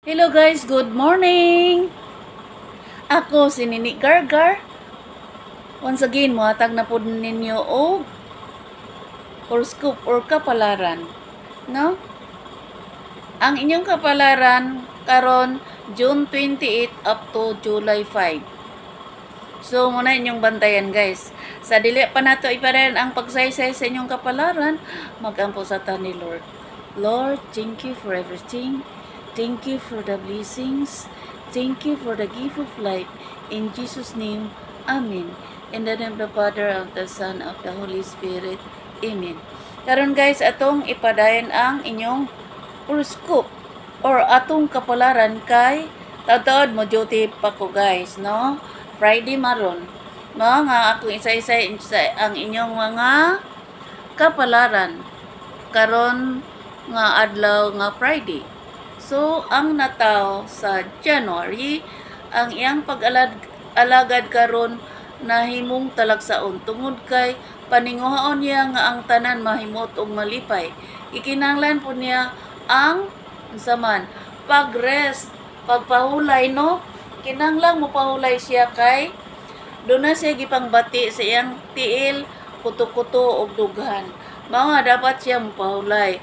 Hello guys, good morning! Ako si Nini Gargar. Once again, muhatag na po ninyo og horoscope or kapalaran. No? Ang inyong kapalaran karon June 28 up to July 5. So, muna inyong bantayan guys. Sa dili pa nato ipadayon ang pagsaysay sa inyong kapalaran, magampo sa ta ni Lord. Lord, thank you for everything. Thank you for the blessings. Thank you for the gift of life. In Jesus' name, Amen. In the name of the Father, of the Son, of the Holy Spirit. Amen. Karon guys, atong ipadayon ang inyong horoscope or atong kapalaran kay taod mo duty pa ko guys, no? Friday maron. No, nga akong isa-isa ang inyong mga kapalaran karon nga adlaw nga Friday. So, ang nataw sa January, ang iyang pag-alagad karon nahimong talagsaon tungod kay paninguhaon niya nga ang tanan mahimot og malipay. Ikinahanglan po niya ang saman pag-rest, pagpahulay, no? Kinahanglan mo pahulay siya kay doon na siya gipangbati sa iyang tiil, kuto-kuto og dughan. Mao nga dapat siya mopahulay.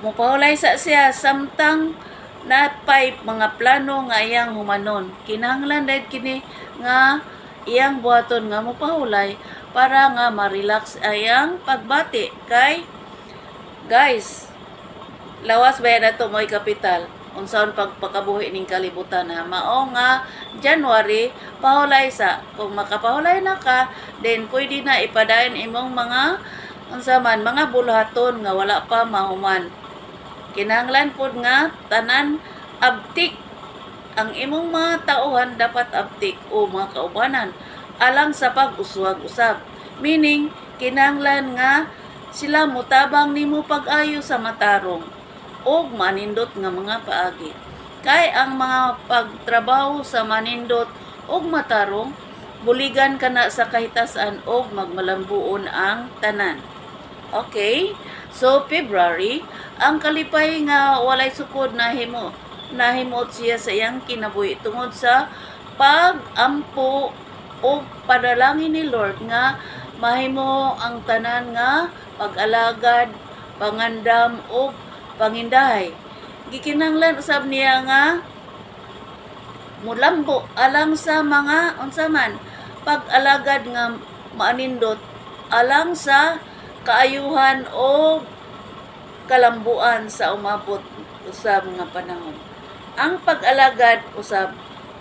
Mopahulay sa siya samtang napay mga plano nga iyang humanon. Kinahanglan dahil kini nga iyang buhaton nga mopahulay para nga ma-relax ayang pagbati kay guys. Lawas ba na to mo'y kapital? Unsaon pagpakabuhi ning kalibutan ha? Mao nga January pahulay sa kung makapahulay na ka, then pwede na ipadayon imong mga unsaman mga buluhaton nga wala pa mahuman. Kinahanglan pod nga tanan abtik ang imong mga tauhan dapat abtik o mga kaubanan alang sa pag-uswag-usab. Meaning kinahanglan nga sila mutabang nimo pag-ayo sa matarong og manindot nga mga paagi. Kay ang mga pagtrabaho sa manindot og matarong buligan kana sa kahitasan og magmalambuon ang tanan. Okay? So, February, ang kalipay nga walay sukod nahimot siya sa iyang kinabuhi tungod sa pag-ampo o padalangin ni Lord nga mahimo ang tanan nga pag-alagad, pangandam o pangindahay. Gikinahanglan usab niya nga mulambo alang sa mga unsaman pag-alagad nga maanindot alang sa kaayuhan o kalambuan sa umabot usab nga panahon. Ang pag-alagad usab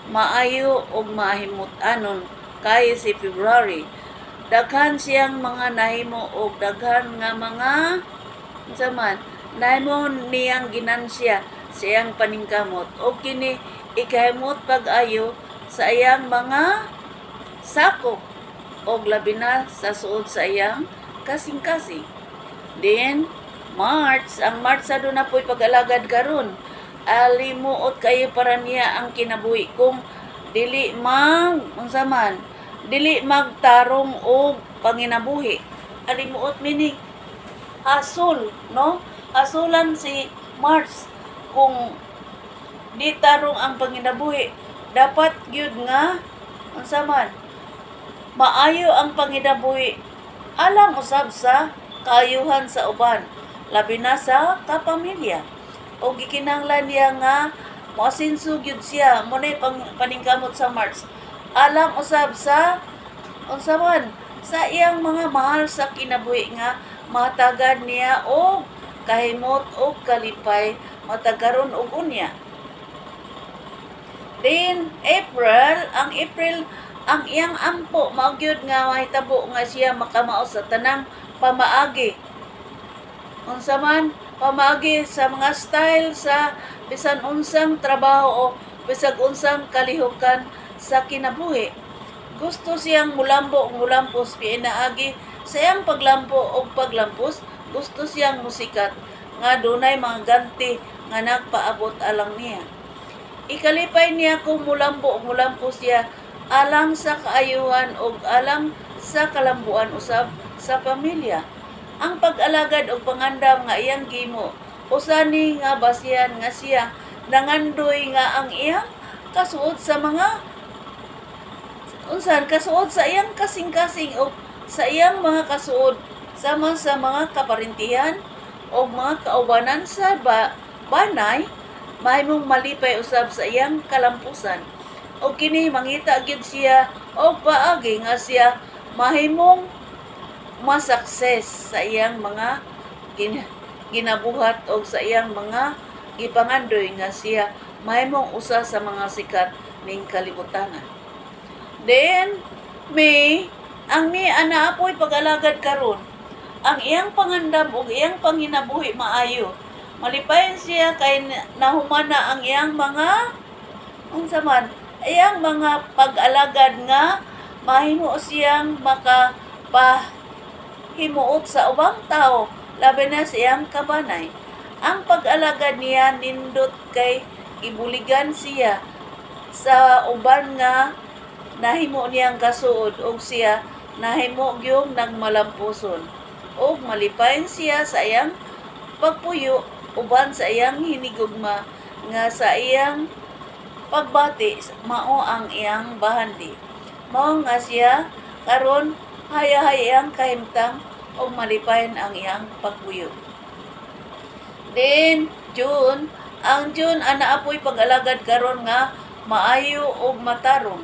maayo og mahimut-anon kay si February. Daghan siyang mga nahimo og daghan nga mga unsaman nahimo niyang ginansya sa iyang paningkamot og kini ikahimot pag-ayo sa iyang mga sakop og labi na sa suod sa iyang kasing-kasing. Then, March. Ang March sa doon na po'y pag-alagad karon. Alimuot kayo para niya ang kinabuhi kung dili unsaman, dili magtarong o panginabuhi. Alimuot meaning asul, no? Asulan si March kung di tarong ang panginabuhi. Dapat gyud nga unsaman, maayo ang panginabuhi alang usab sa kaayuhan sa uban, labi na sa kapamilya. O gikinahanglan niya nga moasinso gyud siya mo nay paningkamot sa March alang usab sa unsaman sa iyang mga mahal sa kinabuhi nga matagad niya og kahimot og kalipay matagaron og unya. Then April, ang iyang ampo magyud nga mahitabo nga siya makamao sa tanang pamaagi. Unsa man pamaagi sa mga style sa bisan unsang trabaho o bisag unsang kalihukan sa kinabuhi. Gusto siyang mulampos pinaagi sa iyang paglampo o paglampos, gusto siyang musikat nga dunay mga ganti nga nagpaabot alang niya. Ikalipay niya kung mulampos siya alang sa kaayuhan o alang sa kalambuan usab sa pamilya. Ang pag-alagad o pangandam nga iyang gimo usani nga basihan nga siya nangandoy nga ang iyang kasuot sa mga unsan kasuot sa iyang kasing-kasing o sa iyang mga kasuot sama sa mga kaparintihan o mga kaubanan sa banay, mahimong malipay usab sa iyang kalampusan. O kini mangita gyud siya o paagi nga siya mahimong masukses sa iyang mga ginabuhat o sa iyang mga gipangandoy nga siya mahimong usa sa mga sikat ning kalibutan. Then, ang ana apoy pag-alagad karon. Ang iyang pangandam ug iyang panghinabuhi maayo. Malipayon siya kay nahumana ang iyang mga unsa man, iyang mga pag-alagad nga mahimo siyang makapahimuot sa ubang tao, labi na sa iyang kabanay. Ang pag-alagad niya nindot kay ibuligan siya sa uban nga nahimo niyang kasuod og siya nahimo gyung nagmalampuson og malipayon siya sa iyang pagpuyo uban sa iyang hinigugma nga sa iyang pagbati mao ang iyang bahandi. Mao nga siya karon hayahayang kahimtang og malipayon ang iyang pagpuyo. Then June ana apoy pag-alagad karon nga maayo og matarong.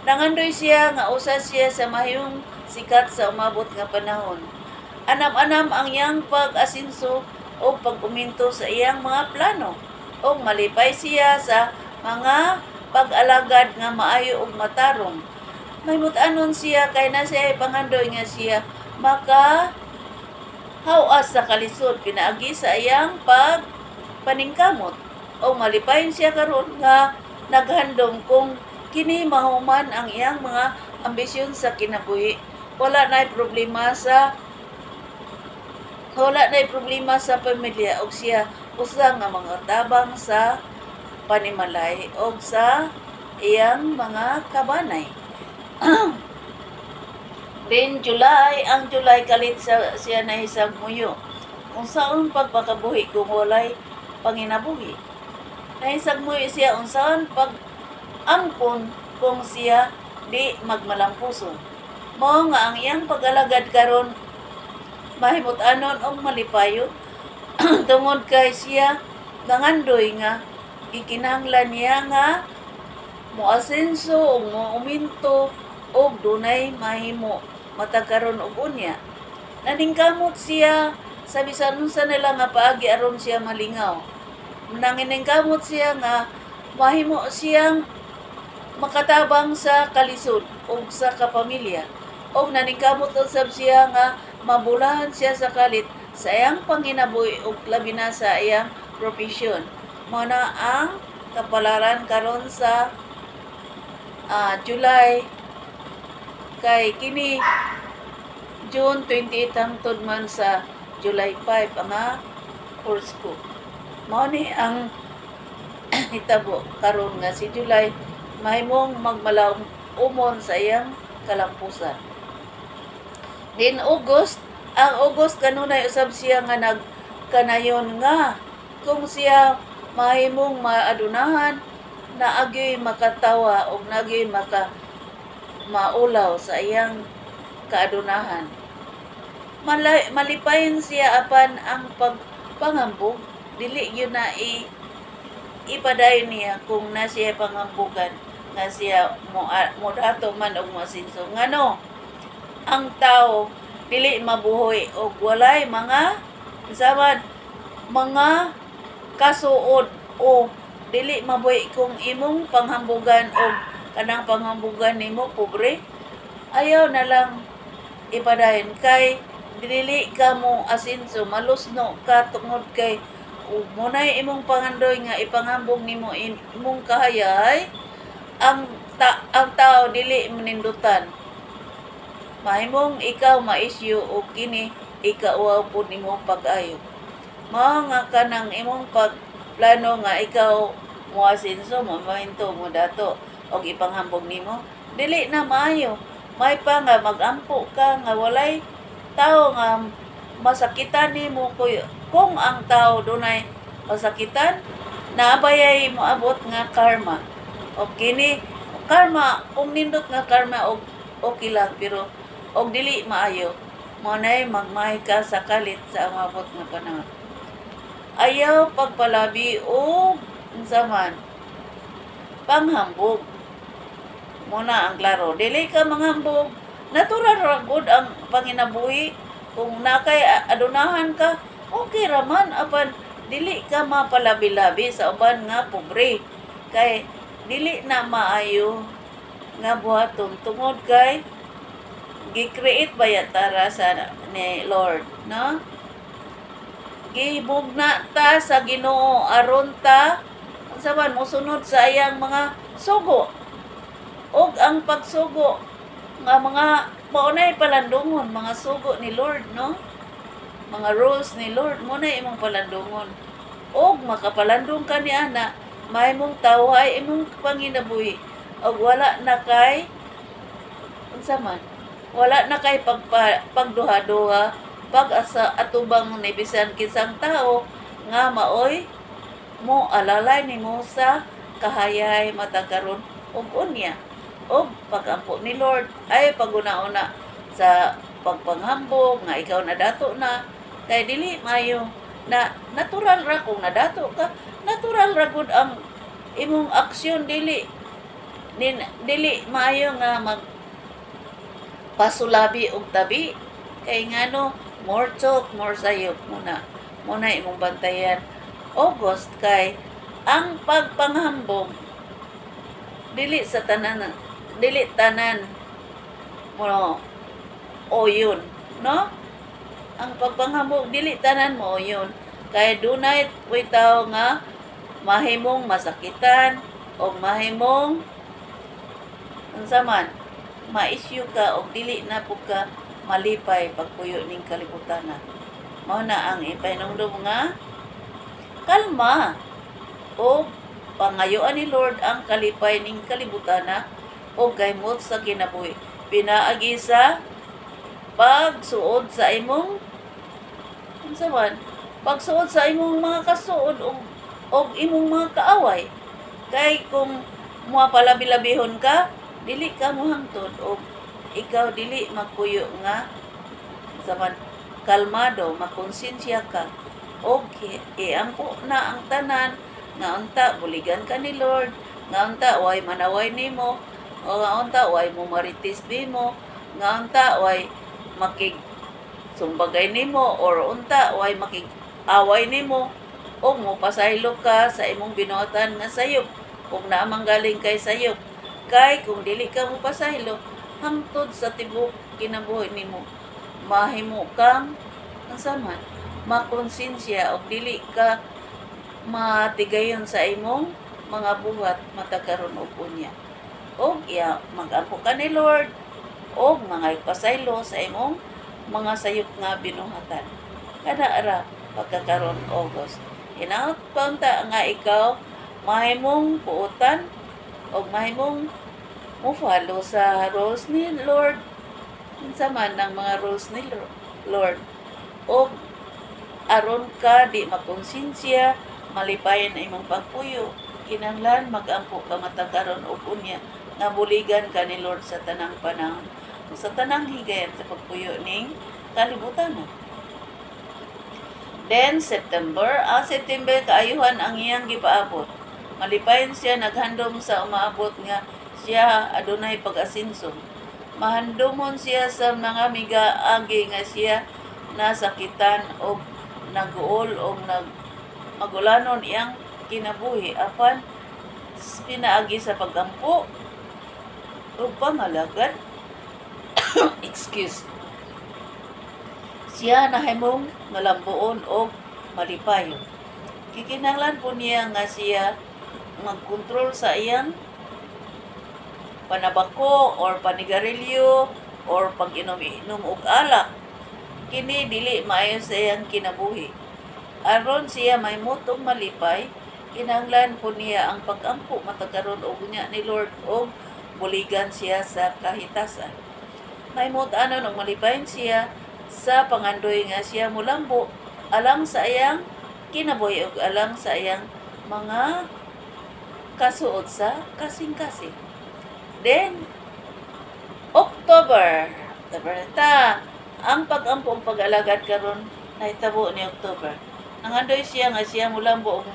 Nangandoy siya nga usa siya sa mahimong sikat sa umabot nga panahon. Anam-anam ang iyang pag-asinso o pag-uminto sa iyang mga plano o malipay siya sa mga pag-alagad nga maayo og matarong. Mahimut-anon siya kay na siya pangandoy nga siya hawas sa kalisod pinaagi sa iyang paningkamot o malipayon siya karon nga naghandom kung kini mahuman ang iyang mga ambisyon sa kinabuhi. Wala na'y problema sa pamilya og siya usa nga mga tabang sa panimalay og sa iyang mga kabanay. Then ang July kalit siya nahisag muyo. Kung saan pagpakabuhi kung walay panginabuhi. Nahisag muyo siya unsaon angkon kung siya di magmalampuson. Mao nga ang iyang pag-alagad karon mahimut-anon og malipayon tungod kay siya nangandoy nga gikinahanglan niya nga moasenso o uminto og dunay mahimo matag karon og unya. Naningkamot siya sa bisan unsa nila nga paagi aron siya malingaw. Nanginingkamot siya nga mahimo siyang makatabang sa kalisod o sa kapamilya o naningkamot usab siya nga mabulahan siya sa kalit sa iyang panginabuhi o labi na sa iyang profesyon. Mao na ang kapalaran karon sa July kay kini June 28 hangtod man sa July 5 ang horoscope. Mao ni ang hitabo karon nga si July mahimong magmalaw umon sa iyang kalampusan. Then ang August kanunay usab siya nga nagkanayon nga kung siya mahimong maadunahan na agyoy makatawa o nagyoy maulaw sa iyang kaadunahan. Malipayon siya apan ang pagpangambog dili yun na ipadayon niya kung na siya pangambugan nga siya mo dato man og masinso. Ngano ang tao dili mabuhoy og walay mga samad mga kasuod o dili mabuhi kung imong panghambugan o kanang panghambugan nimo pobre. Ayaw na lang ipadayon kay dili ka mo asinso malusno ka tungod kay munay imong pangandoy nga ipanghambog nimo imong kahayay ang tao dili manindutan. Mahimong ikaw maisyu o kini ikauaw po nimo pag-ayo. Mao nga kanang imong pagplano nga ikaw mo asinso mo mahinto mo dato og ipanghambog nimo dili na maayo. May pa nga magampo ka nga walay tao nga masakitan nimo kung ang tao dunay masakitan Naabayay mo abot nga karma. O kini karma, kung nindot nga karma og okay lang, pero og dili maayo, mo nay magmahay ka sa kalit sa umabot nga panahon. Ayaw pagpalabi o unsa man panghambog. Muna ang klaro, dili ka manghambog. Natural ra gud ang panginabuhi. Kung nakay adunahan ka, okay raman apan dili ka mapalabi-labi sa uban nga pobre. Kay dili na maayo nga buhaton tungod kay gi-create ba yatara sa ni Lord, no? Gibugna ta sa Ginoo aron ta unsa man mosunod sa iyang mga sugo. Og ang pagsugo nga mga maunay palandungon, mga sugo ni Lord, no? Mga rules ni Lord mo na imong palandungon. Og makapalandong ka ni ana, may mong tawhay imong panginabuhi. Og wala na kay unsa man, wala na kay pagduha-duha, pag-asa atubang ni bisan kinsang tao nga maoy mo alalay nimo sa kahayay matakaron og unya. O pagampo ni Lord ay paguna-una sa pagpanghambog nga ikaw nadato na kay dili mayo na natural ra kung nadato ka, natural ra gud ang imong aksyon, dili maayo nga mag pasulabi og tabi kay ngano more talk more sayop muna imong bantayan. August kay ang pagpanghambog dili tanan mo o yun, no? Ang pagpanghambog dili tanan mo yun, kay dunay witaw nga mahimong masakitan o mahimong unsa man ma-issue ka o dili na pud ka malipay pagpuyo ning kalibutan. Mao na ang ipahinumdum nga kalma o pangayoan ni Lord ang kalipay ning kalibutan o gaymot sa kinabuhi. Pinaagi sa pagsuod sa imong unsa man, pagsuod sa imong mga kasuod o imong mga kaaway. Kay kung mapalabi-labihon ka, dili ka mohangtod o ikaw dili magpuyo nga unsa man kalmado, makonsensya ka og iampo na ang tanan nga unta buligan ka ni Lord, nga unta way manaway nimo, o nga unta way mo maritis bimo, nga unta way makig sumbagay nimo or unta way makig away nimo o mo pasaylo ka sa imong binuhatan nga sayop kung naamang galing kay sayop. Kay kung dili ka mo pasaylo hangtod sa tibok kinabuhi nimo, mahimo kang unsa man makonsensya og dili ka matigayon sa imong mga buhat matakaron og unya. Og mag-ampo ka ni Lord og mga ipasaylo sa imong mga sayop nga binuhatan. Kada ara pagkakaron August. Hinaut paunta nga ikaw mahimong puutan og mahimong mo follow sa rules ni Lord. Unsa man ang mga rules ni Lord. Og aron ka di makonsensya, malipayan na imong pagpuyo, kinahanglan mag-ampo ka matakaron og unya nga buligan ka ni Lord sa tanang panahon, sa tanang higayon sa pagpuyo ning kalibutan. Then September kaayuhan ang iyang gipaabot. Malipayon siya naghandom sa umaabot nga siya adunay pag-asinso. Mahandomon siya sa mga migaagi nga siya nasakitan og naguol og magulanon iyang kinabuhi apan pinaagi sa pagampo o pangalagan. Excuse. Siya nahimong malambuon o malipayon. Kikinahanglan po niya nga siya magkontrol sa iyang panabako or panigarilyo or pag-inom og alak. Kini dili maayo sa iyang kinabuhi. Aron siya may mutong malipay, kinahanglan po niya ang pag-ampo matakaron og unya ni Lord og buligan siya sa kahitasan. May mut-anon og malipayon siya sa pangandoy nga siya mulambo alang sa iyang kinabuhi og alang sa iyang mga kasuot sa kasing-kasing. Then, October ta, ang pag-ampong pag-alagad karon nahitabo ni October. Nangandoy siya nga siya mulambo og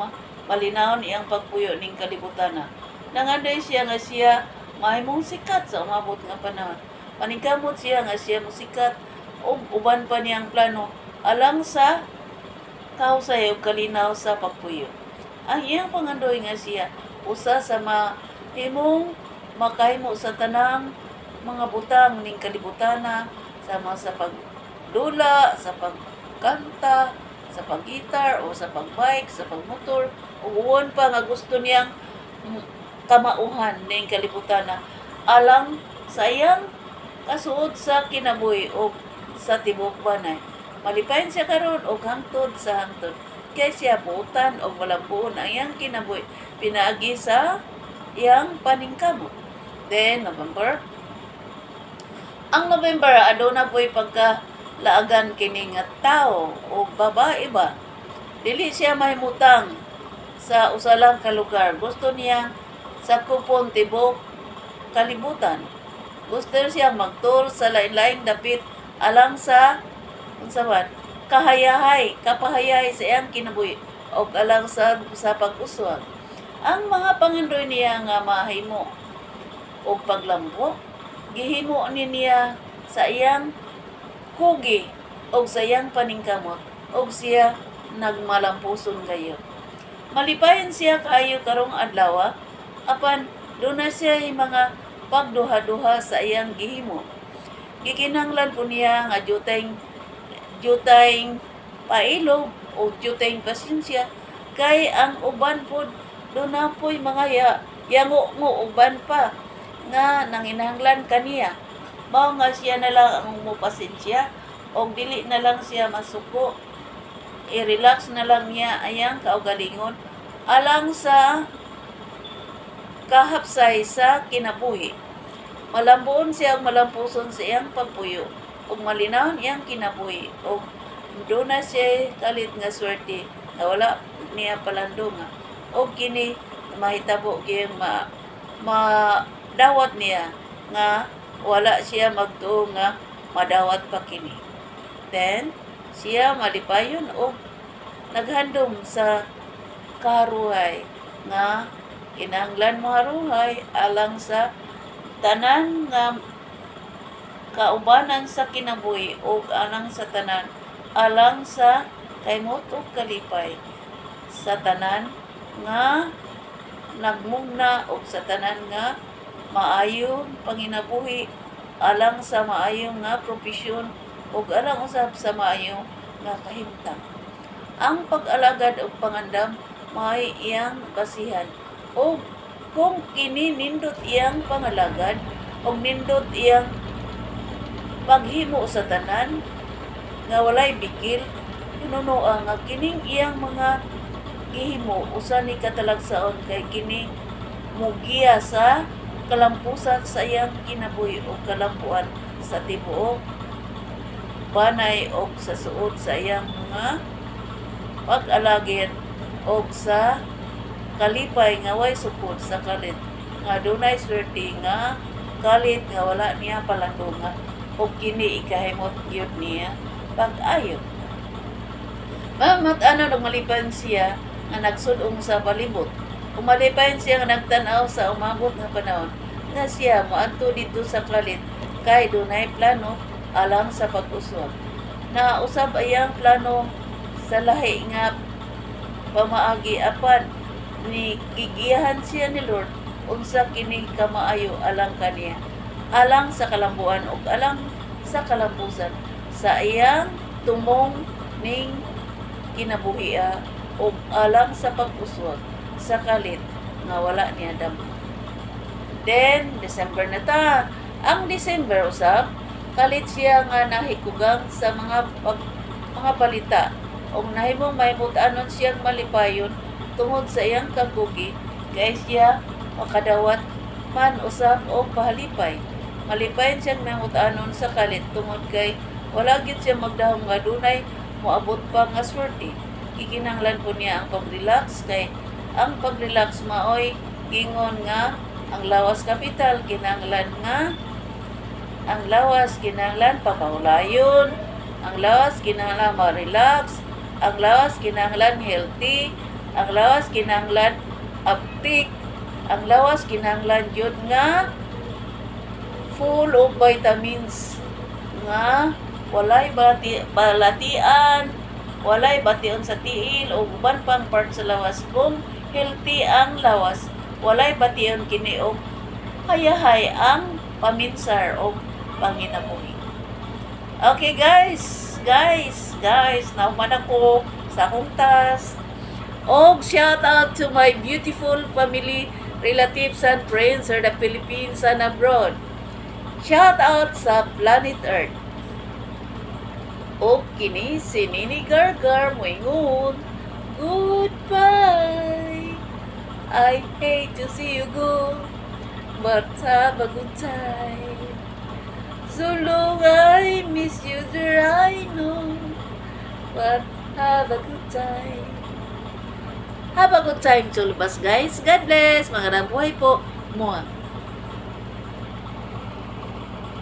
malinawon iyang pagpuyo ning kalibutan na. Nangandoy siya nga siya mahimong sikat sa umabot nga panahon. Paningkamot siya nga siya musikat ug uban pa niyang plano alang sa kahusay ug kalinaw sa pagpuyo. Ang iyang pangandoy nga siya usa sa mahimong makahimo sa tanang mga butang ning kalibutana sama sa pagdula, sa pagkanta, sa paggitar o sa pagbike, sa pagmotor ug uwan pa nga gusto niyang kamauhan ning kalibutana alang sa iyang kasuod sa kinabuhi o sa tibok banay. Malipayon siya karon og hangtod sa hangtod. Kay siya buutan og malambuon ang iyang kinabuhi pinaagi sa iyang paningkamot. Then, November. Ang November, aduna po'y pagkalaagan kini nga tao o babae ba. Dili siya mahimutang sa usalang kalugar. Gusto niya sa kupon tibok kalibutan. Gusto siya magtur sa lain-laing dapit alang sa kapahayahay sa iyang kinabuhi o alang sa pag-uswag. Ang mga pangandoy niya nga mahimo o paglambo, gihimo niya sa iyang kugi o sa iyang paningkamot o siya nagmalampuson kayo. Malipayon siya kayo karong adlaw, apan doon na siya mga pagduha-duha sa iyang gihimo. Gikinahanglan po niya nga jutayng pailog o jutayng pasensya kay ang uban po doon na po'y mga yango mo uban pa nga nanginahanglan kaniya. Mao nga siya na lang ang mupasensya o dili na lang siya masuko. I-relax na lang niya ayang kaugalingon alang sa kahapsay sa kinabuhi. Malambuon siya og malampuson sa iyang pagpuyo ug malinawon iyang kinabuhi ug doon na siya kalit nga swerte na wala niya palandunga ug kini mahitabo gyud madawat niya nga wala siya magtuo nga madawat pa kini. Then siya malipayon og naghandom sa karuhay nga kinahanglan maharuhay alang sa tanan nga kaubanan sa kinabuhi o alang sa tanan alang sa kaymot o kalipay sa tanan nga nagmugna o sa tanan nga maayong panginabuhi alang sa maayong nga propesyon o alang usab sa maayong nga kahimtang. Ang pag-alagad o pangandam may iyang basihan o kung kini nindot iyang pangalagad o nindot iyang paghimo sa tanan nga walay bikil, pinunoa nga kining iyang mga gihimo usa ni katalagsaon kay kini mugiya sa kalampusan sa iyang kinabuhi o kalampuan sa tibuok banay o sa suod sa iyang mga pag-alagid o sa kalipay nga way sukod sa kalit nga dunay swerte nga kalit nga wala niya palandunga o kini ikahimot gyud niya pag-ayo. Mamat-ano nagmalipan siya nga nagsudong sa palibot. Umalipayon siya nga nagtanaw sa umabot nga panahon nga siya moadto dito sa kalit kay dunay plano alang sa pag-uswag. Na usab ayang plano sa lahi nga pamaagi apan ni gigiyahan siya ni Lord unsa kini kamaayo alang kaniya alang sa kalambuan ug alang sa kalampusan sa iyang tumong ning kinabuhia ug alang sa pag-uswag sa kalit nga wala niya damo. Then December na ta. Ang December usab kalit siya nga nahikugang sa mga balita ug nahimong mahimut-anon siyang malipayon tungod sa iyang kagugi kay siya makadawat man usab o pahalipay. Malipayon siyang mahimut-anon sa kalit tungod kay wala gyud siya magdahom nga dunay moabot pa nga swerte. Ikinahanglan po niya ang pag-relax kay ang pag-relax maoy gingon nga ang lawas kapital kinahanglan nga ang lawas kinahanglan papahulayon, ang lawas kinahanglan ma-relax, ang lawas kinahanglan healthy, ang lawas kinahanglan aptik, ang lawas kinahanglan jud nga full of vitamins nga walay balatian, walay bation sa tiil o uban pang part sa lawas kung healthy ang lawas. Walay bation kini og hayahay ang paminsar o panginabuhi. Okay guys, nauman ako sa akong task. Og shout out to my beautiful family, relatives and friends sa the Philippines and abroad. Shout out sa planet Earth. O kini si Nini Gargar moingon, goodbye. I hate to see you go, but have a good time. So long I miss you there I know, but have a good time. Have a good time, Chulbas guys. God bless. Magandang buhay po. Mua.